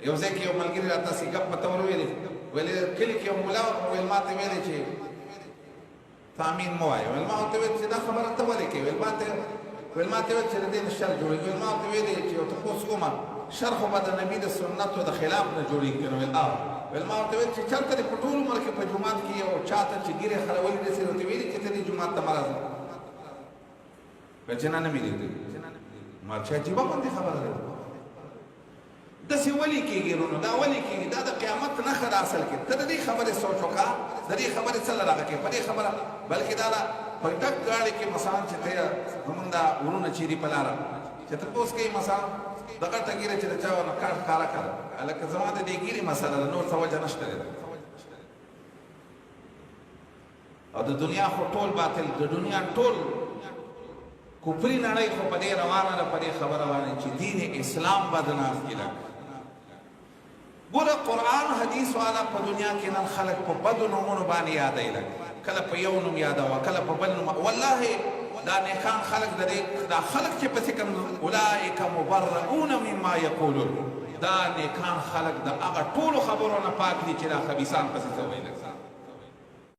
یو ځای کې یو ملګري راته داسې ګپ ته ور ویلې ویلې کلي کې یو ملا ویل ما ته ویلې چې ته امین مه وایه ویل ما ورته ویل چې دا خبره ته ولې کوې ویل ما ته ویل چې د دې نه شر جوړېږي ویل ما ورته ویلې چې یو تپوس کومه شر خو به د نبي د سنتو د خلاف نه جوړېږي که نه ویل ویل ما ورته ویل چې چېرته دې په ټول عمر کې په جومات کې یو چا ته چې ګیرې خرولې داسې ورته ویلي چې ته دې جومات ته مه راځه ویل چې نه مې لیدلي ما چې عجیبه غوندې خبره ده داسې ولې کېږي وروڼو دا ولې کېږي دا د قیامت نښه ده اصل کې ته د دې خبرې سوچ وکړه د دې خبرې څه له راغه کې په دې خبره بلکې دا ده په ډک ګاډي کې مثلا چې ته زمونږ دا وروڼه چې دي په لاره چې تپوس کوي مثلا دغه ټه ګیره چې د چا ونه کار ښکاره کړه هلکه زما د دې ګیرې مسله ده نور څه وجه نشته دی او د دنیا خو ټول باطل د دنیا ټول کفري نړۍ خو په دې روانه ده په دې خبره باندې چې دین اسلام بدنام کړه ګوره قرآن حدیث والا په دنیا کې نن خلک په بدو نومونو باندې یادوي لږ کله په یو نوم یادوه کله په بل نوم والله دا نیکان خلک د دې دا خلک چې پسې کوم اولئک مبرؤون مما یقولون دا نیکان خلک د هغه ټولو خبرو نه پاک دي چې دا خبیثان پسې څه وایي